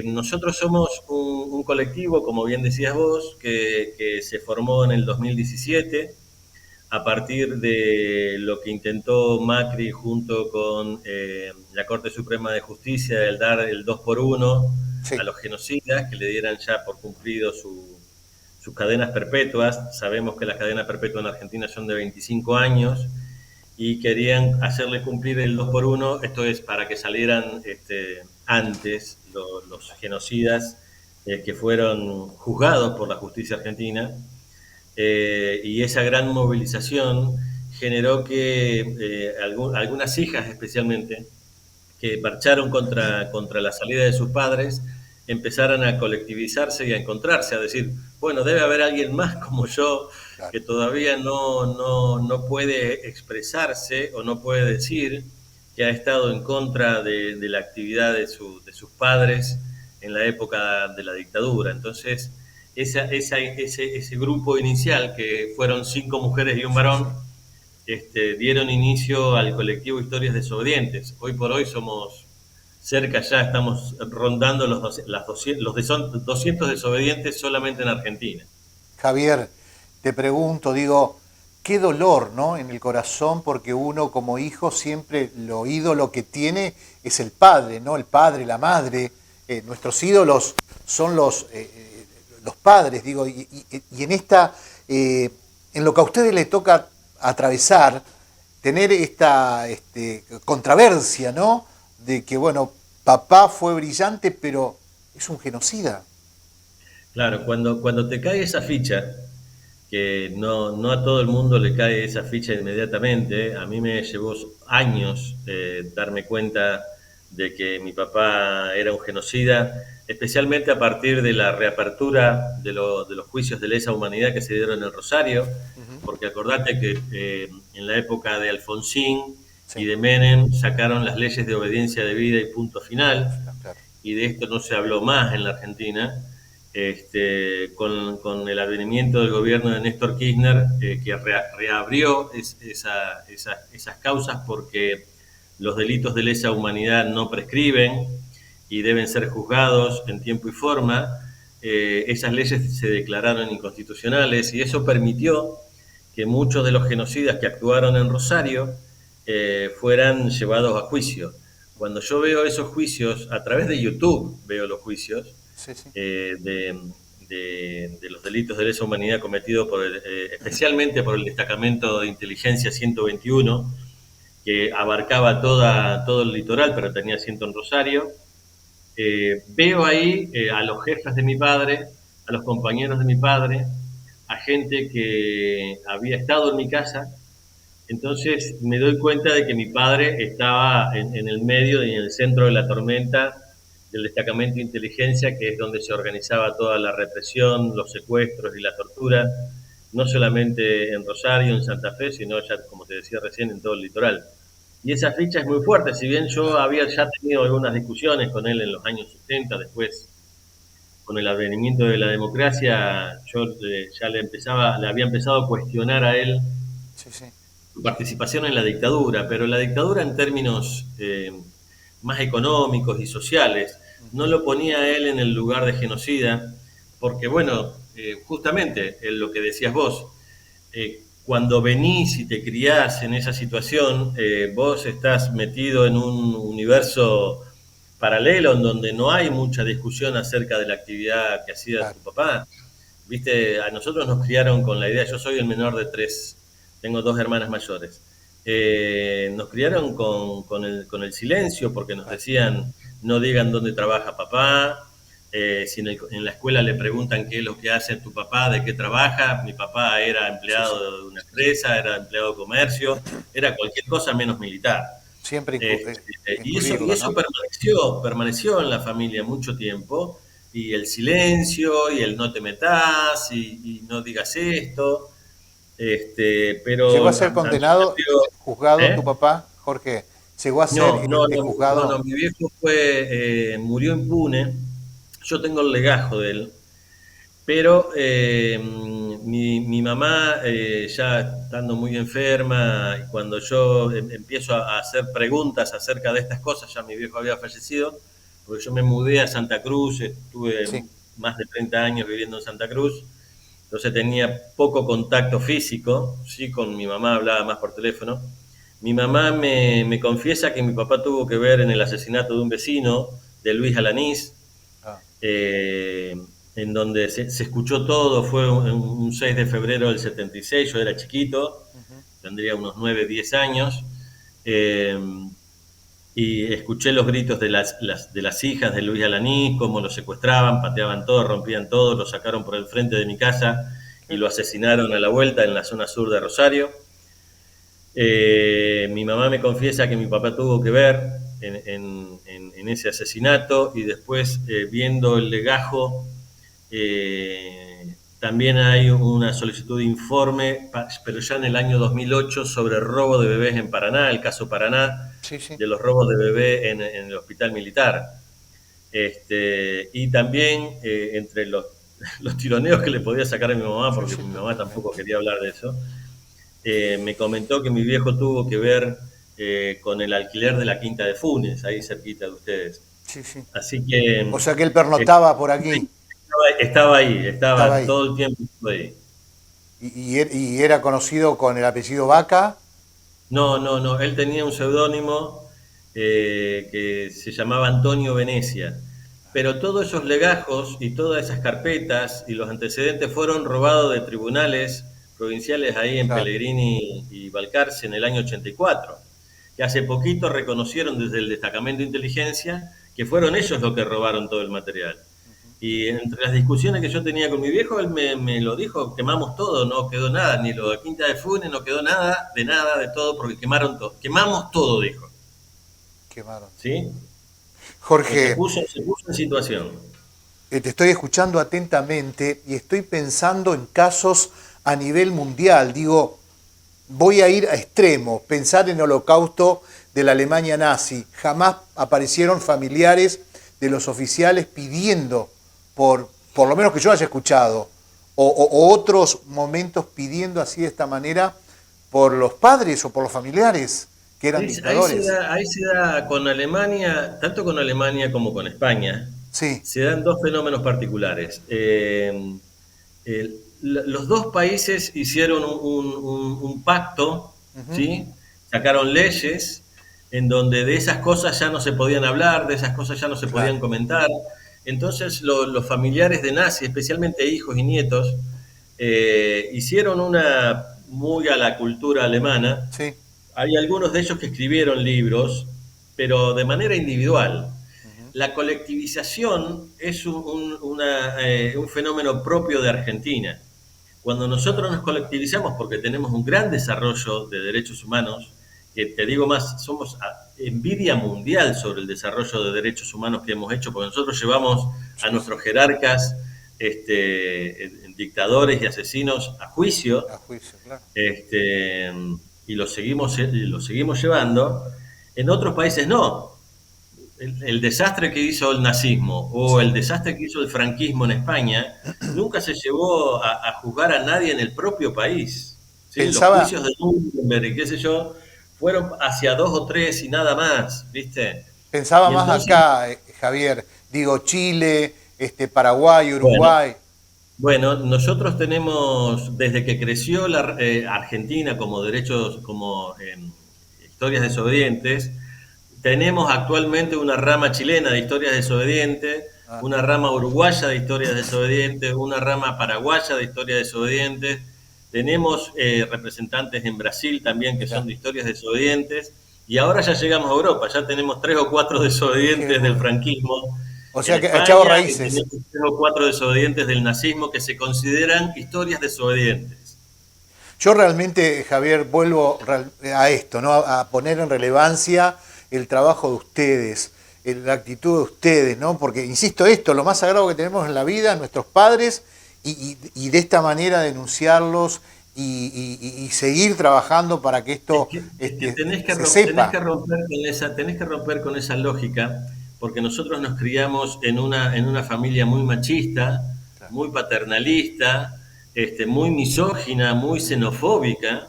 Nosotros somos un colectivo, como bien decías vos, que se formó en el 2017 a partir de lo que intentó Macri junto con la Corte Suprema de Justicia, el dar el 2 por 1 a Sí, los genocidas, que le dieran ya por cumplido sus cadenas perpetuas. Sabemos que las cadenas perpetuas en Argentina son de 25 años y querían hacerle cumplir el 2 por 1, esto es para que salieran antes los genocidas que fueron juzgados por la justicia argentina, y esa gran movilización generó que algunas hijas especialmente que marcharon contra la salida de sus padres empezaran a colectivizarse y a encontrarse, a decir, bueno, debe haber alguien más como yo claro. que todavía no puede expresarse o no puede decir que ha estado en contra de la actividad de sus padres en la época de la dictadura. Entonces, ese grupo inicial, que fueron 5 mujeres y un Sí, varón, sí. dieron inicio al colectivo Historias Desobedientes. Hoy por hoy somos cerca, ya estamos rondando los 200 desobedientes solamente en Argentina. Javier, te pregunto, digo, qué dolor, ¿no? En el corazón, porque uno como hijo siempre lo ídolo que tiene es el padre, ¿no? El padre, la madre. Nuestros ídolos son los padres, digo, y en en lo que a ustedes les toca atravesar, tener esta controversia, ¿no? De que, bueno, papá fue brillante, pero es un genocida. Claro, cuando te cae esa ficha, que no a todo el mundo le cae esa ficha inmediatamente, a mí me llevó años darme cuenta de que mi papá era un genocida, especialmente a partir de la reapertura de los juicios de lesa humanidad que se dieron en Rosario, Ujú. porque acordate que en la época de Alfonsín y Sí, de Menem sacaron las leyes de obediencia debida y punto punto final, final, claro. y de esto no se habló más en la Argentina. Con el advenimiento del gobierno de Néstor Kirchner, que reabrió esas causas porque los delitos de lesa humanidad no prescriben y deben ser juzgados en tiempo y forma. Esas leyes se declararon inconstitucionales y eso permitió que muchos de los genocidas que actuaron en Rosario fueran llevados a juicio. Cuando yo veo esos juicios, a través de YouTube veo los juicios, Sí, sí. eh, de, de, los delitos de lesa humanidad cometidos especialmente por el destacamento de inteligencia 121, que abarcaba todo el litoral, pero tenía asiento en Rosario. Veo ahí a los jefes de mi padre, a los compañeros de mi padre, a gente que había estado en mi casa. Entonces me doy cuenta de que mi padre estaba en el medio y en el centro de la tormenta del destacamento de inteligencia, que es donde se organizaba toda la represión, los secuestros y la tortura, no solamente en Rosario, en Santa Fe, sino ya, como te decía recién, en todo el litoral. Y esa ficha es muy fuerte, si bien yo Claro. había ya tenido algunas discusiones con él en los años 70, después con el advenimiento de la democracia, yo ya le había empezado a cuestionar a él Sí, sí. su participación en la dictadura, pero la dictadura en términos más económicos y sociales no Ujú. lo ponía a él en el lugar de genocida, porque bueno, justamente lo que decías vos, cuando venís y te criás en esa situación, vos estás metido en un universo paralelo en donde no hay mucha discusión acerca de la actividad que hacía Claro. tu papá. Viste, a nosotros nos criaron con la idea, yo soy el menor de tres, tengo dos hermanas mayores. Nos criaron con el silencio porque nos Claro. decían no digan dónde trabaja papá, si en la escuela le preguntan qué es lo que hace tu papá, de qué trabaja, mi papá era Sí, sí. empleado de una empresa, era empleado de comercio, era cualquier cosa menos militar. Siempre Y incluirlo, eso ¿no? permaneció en la familia mucho tiempo, y el silencio, y el no te metas, y no digas esto, ¿Llegó pero a ser a mí me condenado, abrió, juzgado tu ¿eh? papá, Jorge? ¿Llegó a ser No, juzgado? mi viejo murió impune, yo tengo el legajo de él, pero mi mamá, ya estando muy enferma, y cuando yo empiezo a hacer preguntas acerca de estas cosas, ya mi viejo había fallecido, porque yo me mudé a Santa Cruz, estuve Sí. más de 30 años viviendo en Santa Cruz, entonces tenía poco contacto físico, sí, con mi mamá hablaba más por teléfono. Mi mamá me confiesa que mi papá tuvo que ver en el asesinato de un vecino, de Luis Alanís, Ah, eh, en donde se escuchó todo, fue un 6 de febrero del 76, yo era chiquito, ujú. tendría unos 9 10 años, eh, y escuché los gritos de las hijas de Luis Alanís, cómo lo secuestraban, pateaban todo, rompían todo, lo sacaron por el frente de mi casa y Qué lo lindo. asesinaron a la vuelta en la zona sur de Rosario. Mi mamá me confiesa que mi papá tuvo que ver en ese asesinato y después viendo el legajo también hay una solicitud de informe, pero ya en el año 2008, sobre robo de bebés en Paraná, el caso Paraná, Sí, sí. de los robos de bebé en el hospital militar. Y también entre los tironeos que le podía sacar a mi mamá, Sí, porque sí, mi mamá tampoco totalmente. quería hablar de eso, me comentó que mi viejo tuvo que ver con el alquiler de la quinta de Funes, ahí cerquita de ustedes. Sí, sí. Así que O sea que él eh, pernoctaba por aquí, estaba ahí, estaba estaba ahí. todo el tiempo ahí. Y era conocido con el apellido Vaca. No, no, no, él tenía un seudónimo que se llamaba Antonio Venecia, pero todos esos legajos y todas esas carpetas y los antecedentes fueron robados de tribunales provinciales ahí en Claro. Pellegrini y Balcarce en el año 84, que hace poquito reconocieron desde el destacamento de inteligencia que fueron ellos los que robaron todo el material. Ujú. Y entre las discusiones que yo tenía con mi viejo, él me lo dijo, quemamos todo, no quedó nada, ni lo de Quinta de Funes, no quedó nada, de todo, porque quemaron todo. Quemamos todo, dijo. Quemaron todo. ¿Sí? Jorge, Se puso en situación. te estoy escuchando atentamente y estoy pensando en casos a nivel mundial. Digo, voy a ir a extremos, pensar en el holocausto de la Alemania nazi. Jamás aparecieron familiares de los oficiales pidiendo, por lo menos que yo haya escuchado, o otros momentos pidiendo así de esta manera por los padres o por los familiares que eran dictadores. Ahí se da con Alemania, tanto con Alemania como con España, Sí, se dan dos fenómenos particulares. Los dos países hicieron un pacto, ujú, ¿sí? Sacaron leyes en donde de esas cosas ya no se podían hablar, de esas cosas ya no se claro, podían comentar. Entonces los familiares de nazis, especialmente hijos y nietos, hicieron una muy a la cultura alemana. sí, Hay algunos de ellos que escribieron libros, pero de manera individual. ujú, La colectivización es un fenómeno propio de Argentina. Cuando nosotros nos colectivizamos, porque tenemos un gran desarrollo de derechos humanos, que te digo más, somos envidia mundial sobre el desarrollo de derechos humanos que hemos hecho, porque nosotros llevamos a sí, sí, nuestros jerarcas, dictadores y asesinos a juicio, a juicio, claro. este, y lo seguimos llevando. En otros países no. El desastre que hizo el nazismo o Sí. el desastre que hizo el franquismo en España nunca se llevó a juzgar a nadie en el propio país. ¿Sí? Los Pensaba, juicios de Nuremberg y qué sé yo fueron hacia dos o tres y nada más, ¿viste? pensaba Y más entonces, acá, Javier, digo Chile, Paraguay, bueno, Uruguay. bueno, nosotros tenemos, desde que creció la Argentina como derechos, como historias desobedientes, tenemos actualmente una rama chilena de historias desobedientes, Ah, una rama uruguaya de historias desobedientes, una rama paraguaya de historias desobedientes. Tenemos representantes en Brasil también que son mirá, de historias desobedientes. Y ahora ya llegamos a Europa, ya tenemos tres o cuatro qué desobedientes del bueno. franquismo O en sea que echado España y raíces. tenemos tres o cuatro desobedientes del nazismo que se consideran historias desobedientes. Yo realmente, Javier, vuelvo a esto, ¿no? A poner en relevancia el trabajo de ustedes, la actitud de ustedes, ¿no? Porque, insisto, esto, lo más sagrado que tenemos en la vida, nuestros padres, y de esta manera denunciarlos y seguir trabajando para que esto Es que se sepa. tenés que romper con esa lógica, porque nosotros nos criamos en una familia muy machista, Claro. muy paternalista, muy misógina, muy xenofóbica.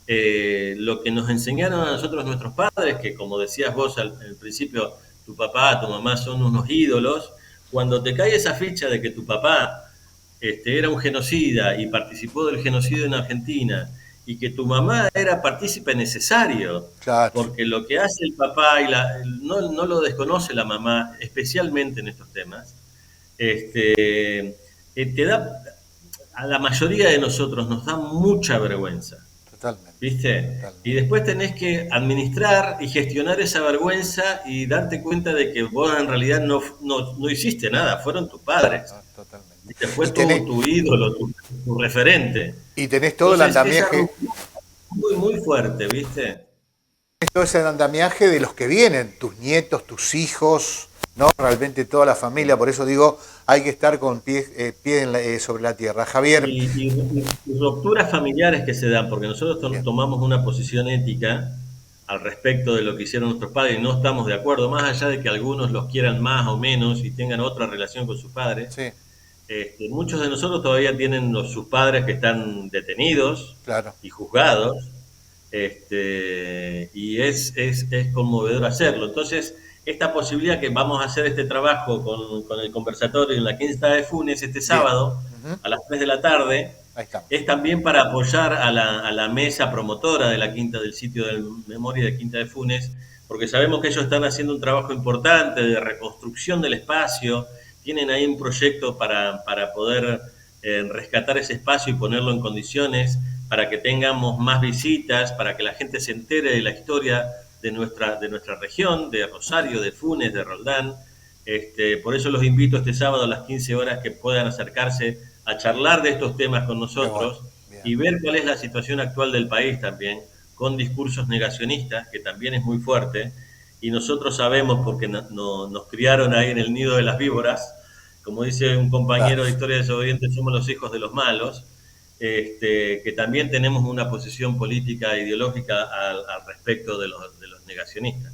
Lo que nos enseñaron a nosotros nuestros padres, que como decías vos al principio, tu papá, tu mamá son unos ídolos, cuando te cae esa ficha de que tu papá era un genocida y participó del genocidio en Argentina, y que tu mamá era partícipe necesario, Claro, porque lo que hace el papá no lo desconoce la mamá, especialmente en estos temas, te da, a la mayoría de nosotros nos da mucha vergüenza, totalmente, ¿viste? Y totalmente. después tenés que administrar y gestionar esa vergüenza y darte cuenta de que vos en realidad no hiciste nada, fueron tus padres, No, totalmente. ¿viste? Fue Y tenés, tu ídolo, tu referente. y tenés todo el Entonces, esa andamiaje, ruptura es muy, muy fuerte, ¿viste? todo ese andamiaje de los que vienen, tus nietos, tus hijos, ¿no? Realmente toda la familia, por eso digo, hay que estar con sobre la tierra. Javier, Y rupturas familiares que se dan, porque nosotros bien, tomamos una posición ética al respecto de lo que hicieron nuestros padres y no estamos de acuerdo, más allá de que algunos los quieran más o menos y tengan otra relación con sus padres. sí, Muchos de nosotros todavía tienen sus padres que están detenidos claro, y juzgados, y es conmovedor hacerlo. Entonces, esta posibilidad que vamos a hacer este trabajo con el conversatorio en la Quinta de Funes este bien. sábado Ujú, a las 3 de la tarde, ahí es estamos. también para apoyar a la mesa promotora de la Quinta, del sitio de memoria de Quinta de Funes, porque sabemos que ellos están haciendo un trabajo importante de reconstrucción del espacio, tienen ahí un proyecto para poder rescatar ese espacio y ponerlo en condiciones para que tengamos más visitas, para que la gente se entere de la historia de nuestra región, de Rosario, de Funes, de Roldán. Por eso los invito este sábado a las 15 horas que puedan acercarse a charlar de estos temas con Qué bueno, nosotros bien. y ver cuál es la situación actual del país también, con discursos negacionistas, que también es muy fuerte, y nosotros sabemos, porque nos criaron ahí en el nido de las víboras, como dice un Claro. compañero de Historia Desobediente, somos los hijos de los malos, que también tenemos una posición política e ideológica al respecto de los negacionistas.